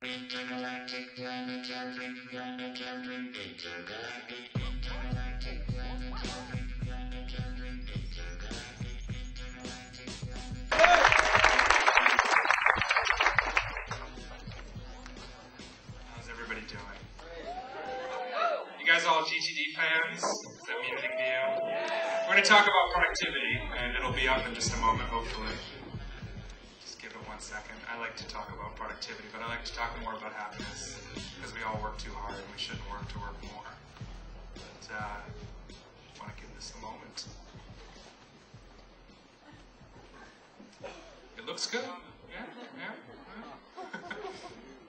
Intergalactic, intergalactic, intergalactic. How's everybody doing? You guys all GTD fans? Does that mean anything to you? We're going to talk about productivity, and it'll be up in just a moment, hopefully. Just give it 1 second. I like to talk about productivity, but I like to talk more about happiness, because we all work too hard, and we shouldn't work to work more. But I want to give this a moment. It looks good. Yeah.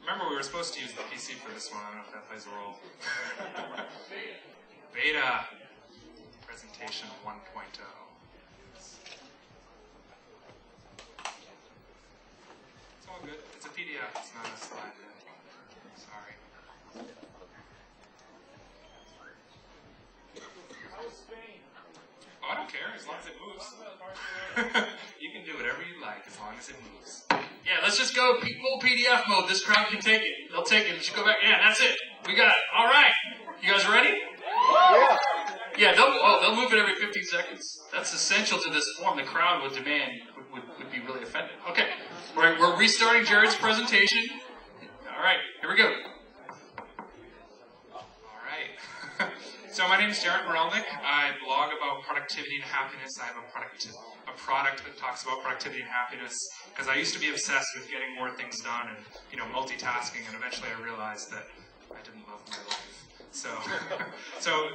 Remember, we were supposed to use the PC for this one. I don't know if that plays a role. Beta. Presentation 1.0. It's all good. It's a PDF. It's not a slide deck. Sorry. Oh, I don't care as long as it moves. You can do whatever you like as long as it moves. Yeah, let's just go full PDF mode. This crowd can take it. They'll take it. Let's go back. Yeah, that's it. We got it. All right. You guys ready? Yeah. Yeah, they'll move it every 15 seconds. That's essential to this form. The crowd would demand, would be really offended. Okay. We're restarting Jared's presentation. All right. Here we go. All right. So my name is Jared Goralnick. I blog about productivity and happiness. I have a product that talks about productivity and happiness because I used to be obsessed with getting more things done and multitasking, and eventually I realized that I didn't love my life. So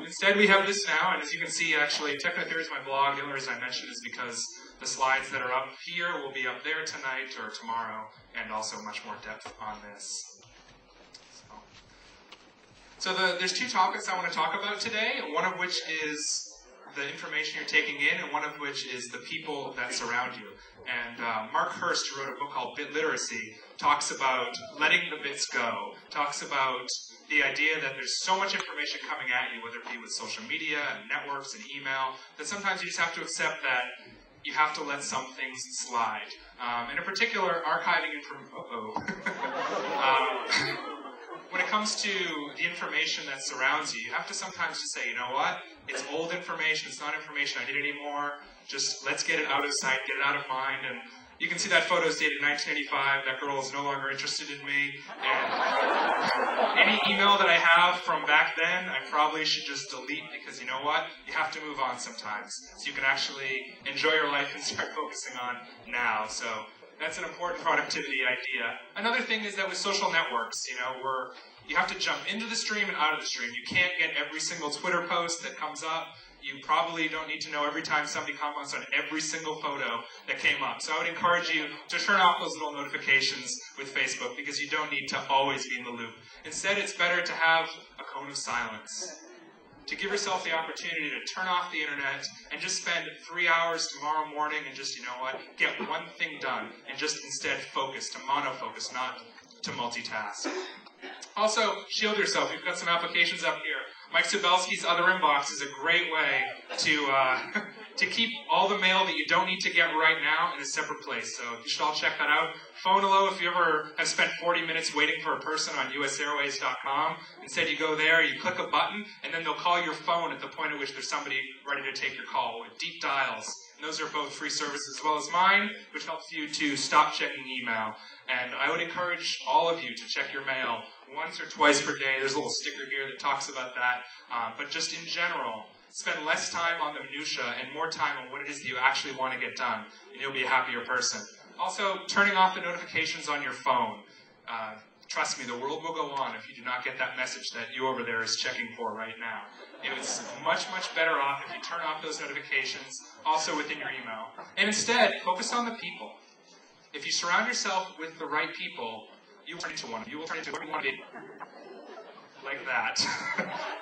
instead we have this now, and as you can see, actually, Techno-Theory is my blog. The only reason I mention it is because the slides that are up here will be up there tonight or tomorrow, and also much more depth on this. So there's two topics I want to talk about today, one of which is the information you're taking in, and one of which is the people that surround you. And Mark Hurst, who wrote a book called Bit Literacy, talks about letting the bits go, talks about the idea that there's so much information coming at you, whether it be with social media and networks and email, that sometimes you just have to accept that you have to let some things slide. And in particular, archiving information. When it comes to the information that surrounds you, you have to sometimes just say, you know what? It's old information. It's not information I need anymore. Just let's get it out of sight, get it out of mind. And you can see that photo is dated 1985. That girl is no longer interested in me. And any email that I have from back then, I probably should just delete because you know what? You have to move on sometimes. So you can actually enjoy your life and start focusing on now. So that's an important productivity idea. Another thing is that with social networks, you have to jump into the stream and out of the stream. You can't get every single Twitter post that comes up. You probably don't need to know every time somebody comments on every single photo that came up. So I would encourage you to turn off those little notifications with Facebook because you don't need to always be in the loop. Instead, it's better to have a cone of silence. To give yourself the opportunity to turn off the internet and just spend 3 hours tomorrow morning and just, get one thing done and just instead focus, to monofocus, not to multitask. Also, shield yourself. We've got some applications up here. Mike Sabelski's Other Inbox is a great way to keep all the mail that you don't need to get right now in a separate place. So you should all check that out. Phonolow, if you ever have spent 40 minutes waiting for a person on usairways.com, instead you go there, you click a button, and then they'll call your phone at the point at which there's somebody ready to take your call with deep dials. And those are both free services as well as mine, which helps you to stop checking email. And I would encourage all of you to check your mail once or twice per day. There's a little sticker here that talks about that. But just in general, spend less time on the minutia and more time on what it is that you actually want to get done, and you'll be a happier person. Also, turning off the notifications on your phone. Trust me, the world will go on if you do not get that message that you over there is checking for right now. It's much, much better off if you turn off those notifications also within your email. And instead, focus on the people. If you surround yourself with the right people, you will turn into one. You will turn into whoever you want to be. Like that.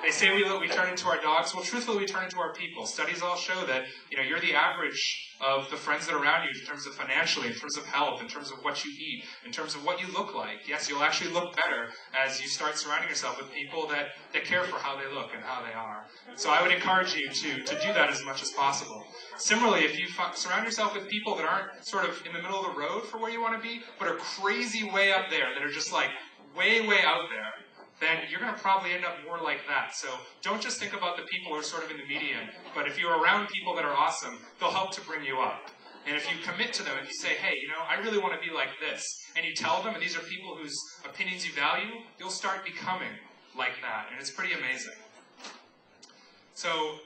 They say we turn into our dogs. Well, truthfully, we turn into our people. Studies all show that you're the average of the friends that are around you in terms of financially, in terms of health, in terms of what you eat, in terms of what you look like. Yes, you'll actually look better as you start surrounding yourself with people that care for how they look and how they are. So I would encourage you to do that as much as possible. Similarly, if you surround yourself with people that aren't sort of in the middle of the road for where you want to be, but are crazy way up there, that are just like way, way out there, then you're going to probably end up more like that. So don't just think about the people who are sort of in the median, but if you're around people that are awesome, they'll help to bring you up. And if you commit to them and you say, hey, you know, I really want to be like this, and you tell them, and these are people whose opinions you value, you'll start becoming like that, and it's pretty amazing. So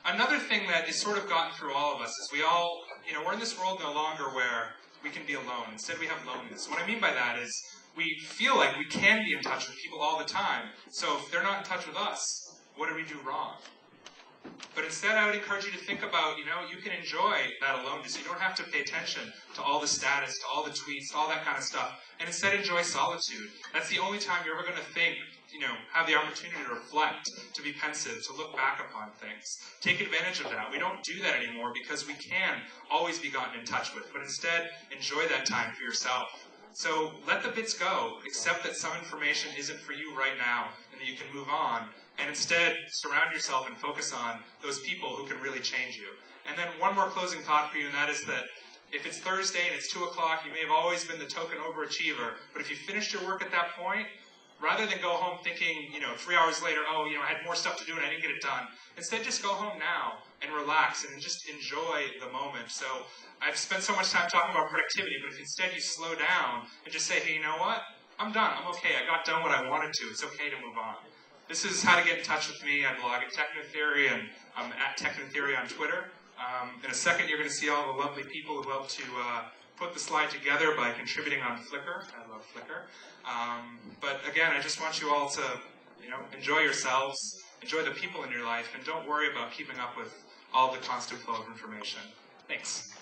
another thing that has sort of gotten through all of us is we all, you know, we're in this world no longer where we can be alone. Instead, we have loneliness. What I mean by that is we feel like we can be in touch with people all the time. So if they're not in touch with us, what did we do wrong? But instead, I would encourage you to think about, you know, you can enjoy that aloneness. You don't have to pay attention to all the status, to all the tweets, to all that kind of stuff. And instead, enjoy solitude. That's the only time you're ever going to think, you know, have the opportunity to reflect, to be pensive, to look back upon things. Take advantage of that. We don't do that anymore because we can always be gotten in touch with. But instead, enjoy that time for yourself. So let the bits go. Accept that some information isn't for you right now and that you can move on. And instead, surround yourself and focus on those people who can really change you. And then one more closing thought for you, and that is that if it's Thursday and it's 2 o'clock, you may have always been the token overachiever, but if you finished your work at that point, rather than go home thinking, you know, 3 hours later, oh, you know, I had more stuff to do and I didn't get it done, instead just go home now and relax and just enjoy the moment. So I've spent so much time talking about productivity, but if instead you slow down and just say, hey, you know what? I'm done. I'm okay. I got done what I wanted to. It's okay to move on. This is how to get in touch with me. I blog at Technotheory, and I'm at Technotheory on Twitter. In a second, you're going to see all the lovely people who helped to put the slide together by contributing on Flickr. I love Flickr. But again, I just want you all to, you know, enjoy yourselves, enjoy the people in your life, and don't worry about keeping up with all the constant flow of information. Thanks.